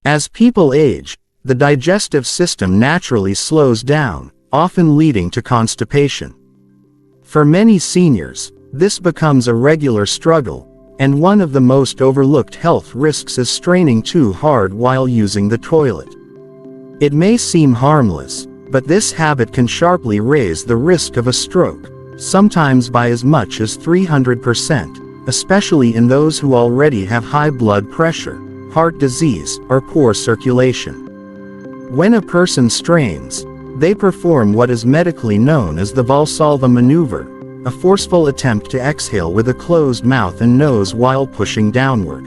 As people age, the digestive system naturally slows down, often leading to constipation. For many seniors, this becomes a regular struggle, and one of the most overlooked health risks is straining too hard while using the toilet. It may seem harmless, but this habit can sharply raise the risk of a stroke, sometimes by as much as 300%, especially in those who already have high blood pressure, heart disease, or poor circulation. When a person strains, they perform what is medically known as the Valsalva maneuver, a forceful attempt to exhale with a closed mouth and nose while pushing downward.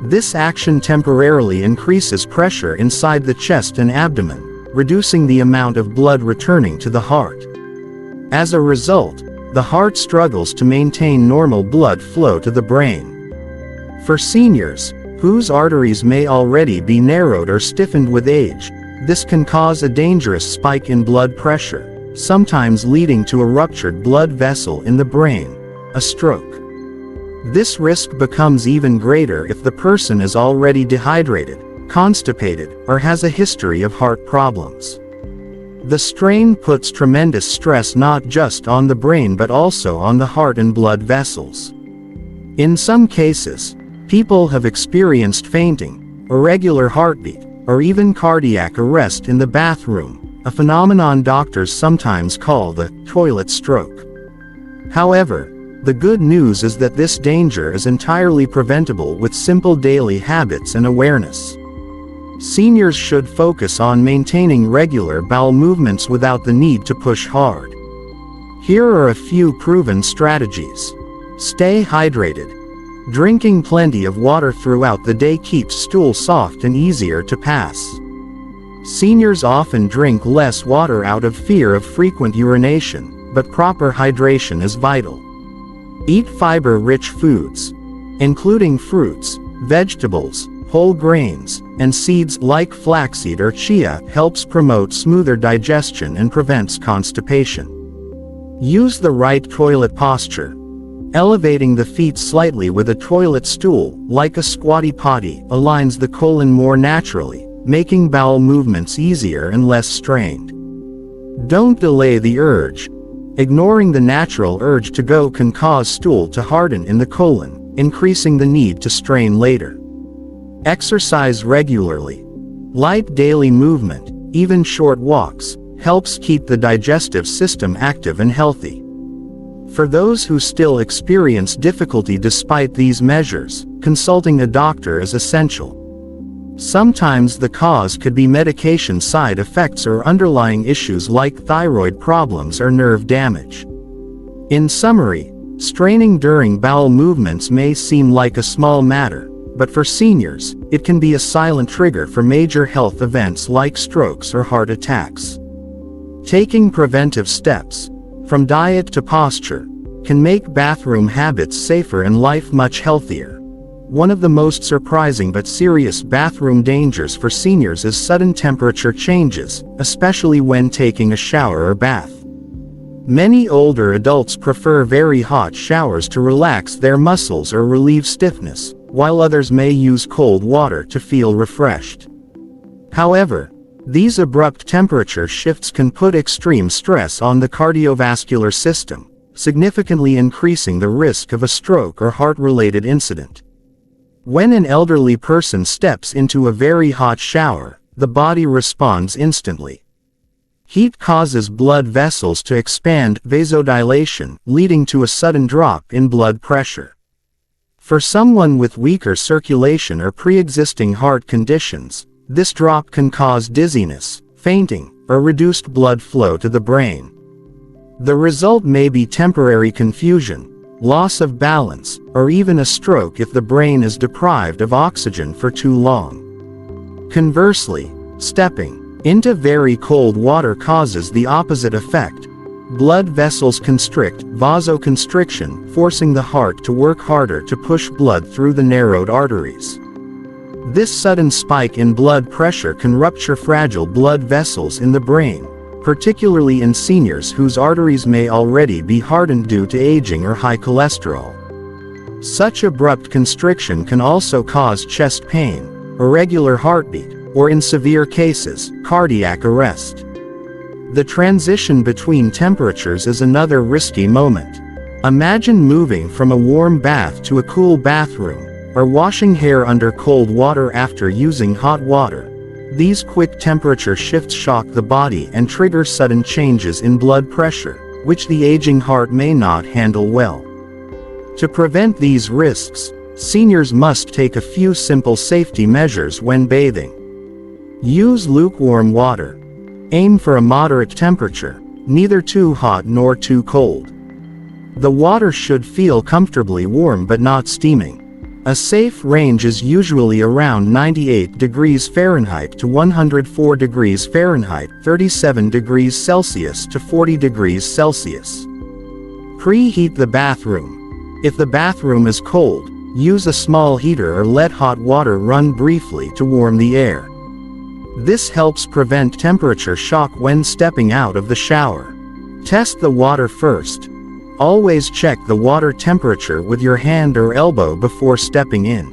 This action temporarily increases pressure inside the chest and abdomen, reducing the amount of blood returning to the heart. As a result, the heart struggles to maintain normal blood flow to the brain. For seniors, whose arteries may already be narrowed or stiffened with age, this can cause a dangerous spike in blood pressure, sometimes leading to a ruptured blood vessel in the brain, a stroke. This risk becomes even greater if the person is already dehydrated, constipated, or has a history of heart problems. The strain puts tremendous stress not just on the brain but also on the heart and blood vessels. In some cases, people have experienced fainting, irregular heartbeat, or even cardiac arrest in the bathroom, a phenomenon doctors sometimes call the toilet stroke. However, the good news is that this danger is entirely preventable with simple daily habits and awareness. Seniors should focus on maintaining regular bowel movements without the need to push hard. Here are a few proven strategies. Stay hydrated. Drinking plenty of water throughout the day keeps stool soft and easier to pass. Seniors often drink less water out of fear of frequent urination, but proper hydration is vital. Eat fiber-rich foods, including fruits, vegetables, whole grains, and seeds like flaxseed or chia helps promote smoother digestion and prevents constipation. Use the right toilet posture. Elevating the feet slightly with a toilet stool, like a squatty potty, aligns the colon more naturally, making bowel movements easier and less strained. Don't delay the urge. Ignoring the natural urge to go can cause stool to harden in the colon, increasing the need to strain later. Exercise regularly. Light daily movement, even short walks, helps keep the digestive system active and healthy. For those who still experience difficulty despite these measures, consulting a doctor is essential. Sometimes the cause could be medication side effects or underlying issues like thyroid problems or nerve damage. In summary, straining during bowel movements may seem like a small matter, but for seniors, it can be a silent trigger for major health events like strokes or heart attacks. Taking preventive steps, from diet to posture, can make bathroom habits safer and life much healthier. One of the most surprising but serious bathroom dangers for seniors is sudden temperature changes, especially when taking a shower or bath. Many older adults prefer very hot showers to relax their muscles or relieve stiffness, while others may use cold water to feel refreshed. However, these abrupt temperature shifts can put extreme stress on the cardiovascular system, significantly increasing the risk of a stroke or heart-related incident. When an elderly person steps into a very hot shower, the body responds instantly. Heat causes blood vessels to expand, vasodilation, leading to a sudden drop in blood pressure. For someone with weaker circulation or pre-existing heart conditions, this drop can cause dizziness, fainting, or reduced blood flow to the brain. The result may be temporary confusion, loss of balance, or even a stroke if the brain is deprived of oxygen for too long. Conversely, stepping into very cold water causes the opposite effect. Blood vessels constrict, vasoconstriction, forcing the heart to work harder to push blood through the narrowed arteries. This sudden spike in blood pressure can rupture fragile blood vessels in the brain, particularly in seniors whose arteries may already be hardened due to aging or high cholesterol. Such abrupt constriction can also cause chest pain, irregular heartbeat, or in severe cases, cardiac arrest. The transition between temperatures is another risky moment. Imagine moving from a warm bath to a cool bathroom, or washing hair under cold water after using hot water. These quick temperature shifts shock the body and trigger sudden changes in blood pressure, which the aging heart may not handle well. To prevent these risks, seniors must take a few simple safety measures when bathing. Use lukewarm water. Aim for a moderate temperature, neither too hot nor too cold. The water should feel comfortably warm but not steaming. A safe range is usually around 98 degrees Fahrenheit to 104 degrees Fahrenheit, 37 degrees Celsius to 40 degrees Celsius. Preheat the bathroom. If the bathroom is cold, use a small heater or let hot water run briefly to warm the air. This helps prevent temperature shock when stepping out of the shower. Test the water first. Always check the water temperature with your hand or elbow before stepping in.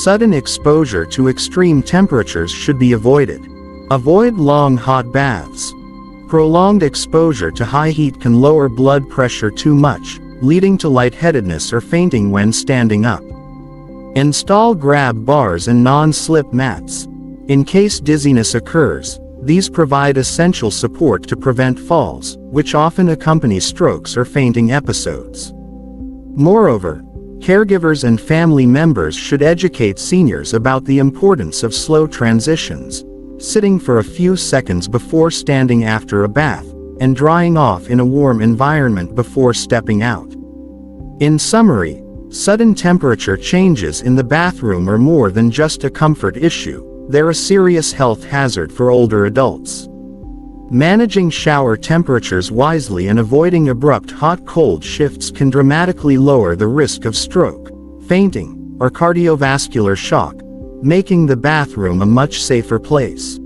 Sudden exposure to extreme temperatures should be avoided. Avoid long hot baths. Prolonged exposure to high heat can lower blood pressure too much, leading to lightheadedness or fainting when standing up. Install grab bars and non-slip mats. In case dizziness occurs, these provide essential support to prevent falls, which often accompany strokes or fainting episodes. Moreover, caregivers and family members should educate seniors about the importance of slow transitions, sitting for a few seconds before standing after a bath, and drying off in a warm environment before stepping out. In summary, sudden temperature changes in the bathroom are more than just a comfort issue. They're a serious health hazard for older adults. Managing shower temperatures wisely and avoiding abrupt hot-cold shifts can dramatically lower the risk of stroke, fainting, or cardiovascular shock, making the bathroom a much safer place.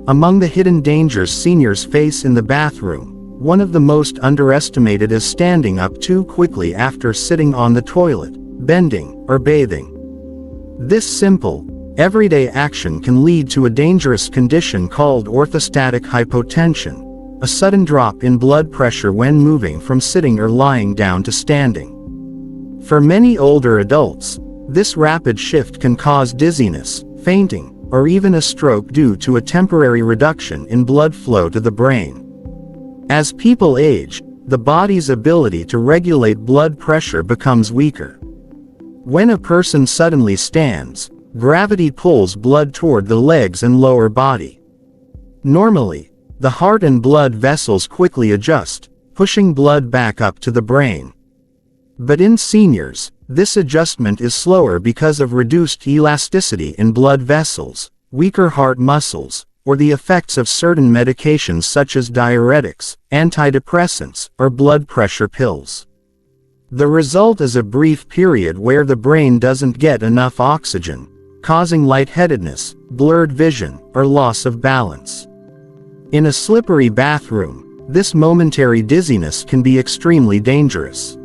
Among the hidden dangers seniors face in the bathroom, one of the most underestimated is standing up too quickly after sitting on the toilet, bending, or bathing. This simple, everyday action can lead to a dangerous condition called orthostatic hypotension, a sudden drop in blood pressure when moving from sitting or lying down to standing. For many older adults, this rapid shift can cause dizziness, fainting, or even a stroke due to a temporary reduction in blood flow to the brain. As people age, the body's ability to regulate blood pressure becomes weaker. When a person suddenly stands, gravity pulls blood toward the legs and lower body. Normally, the heart and blood vessels quickly adjust, pushing blood back up to the brain. But in seniors, this adjustment is slower because of reduced elasticity in blood vessels, weaker heart muscles, or the effects of certain medications such as diuretics, antidepressants, or blood pressure pills. The result is a brief period where the brain doesn't get enough oxygen, causing lightheadedness, blurred vision, or loss of balance. In a slippery bathroom, this momentary dizziness can be extremely dangerous.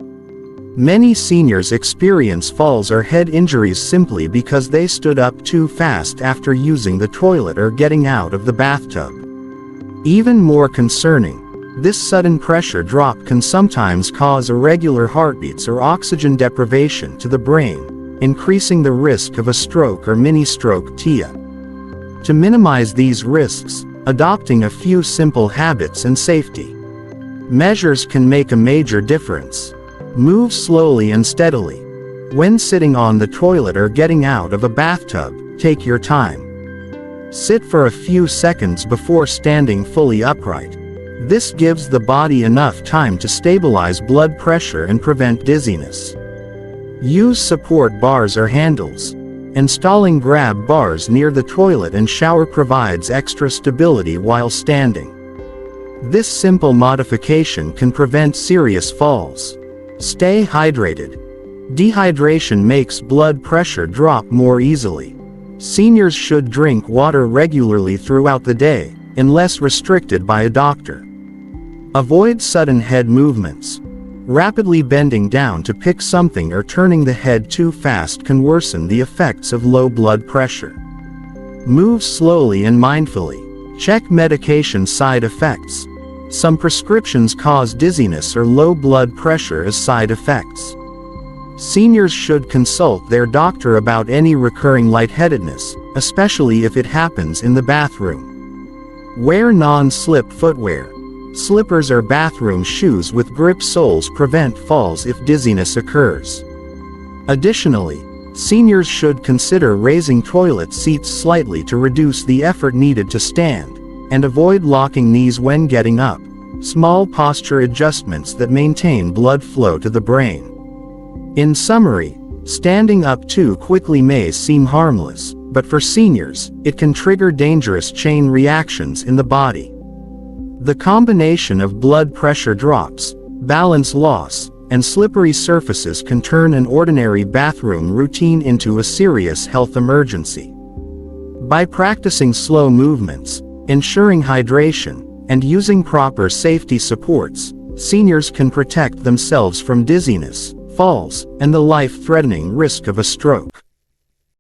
Many seniors experience falls or head injuries simply because they stood up too fast after using the toilet or getting out of the bathtub. Even more concerning, this sudden pressure drop can sometimes cause irregular heartbeats or oxygen deprivation to the brain, increasing the risk of a stroke or mini-stroke TIA. To minimize these risks, adopting a few simple habits and safety measures can make a major difference. Move slowly and steadily. When sitting on the toilet or getting out of a bathtub, take your time. Sit for a few seconds before standing fully upright. This gives the body enough time to stabilize blood pressure and prevent dizziness. Use support bars or handles. Installing grab bars near the toilet and shower provides extra stability while standing. This simple modification can prevent serious falls. Stay hydrated. Dehydration makes blood pressure drop more easily. Seniors should drink water regularly throughout the day, unless restricted by a doctor. Avoid sudden head movements. Rapidly bending down to pick something or turning the head too fast can worsen the effects of low blood pressure. Move slowly and mindfully. Check medication side effects. Some prescriptions cause dizziness or low blood pressure as side effects. Seniors should consult their doctor about any recurring lightheadedness, especially if it happens in the bathroom. Wear non-slip footwear. Slippers or bathroom shoes with grip soles prevent falls if dizziness occurs. Additionally, seniors should consider raising toilet seats slightly to reduce the effort needed to stand, and avoid locking knees when getting up. Small posture adjustments that maintain blood flow to the brain. In summary, standing up too quickly may seem harmless, but for seniors, it can trigger dangerous chain reactions in the body. The combination of blood pressure drops, balance loss, and slippery surfaces can turn an ordinary bathroom routine into a serious health emergency. By practicing slow movements, ensuring hydration, and using proper safety supports, seniors can protect themselves from dizziness, falls, and the life-threatening risk of a stroke.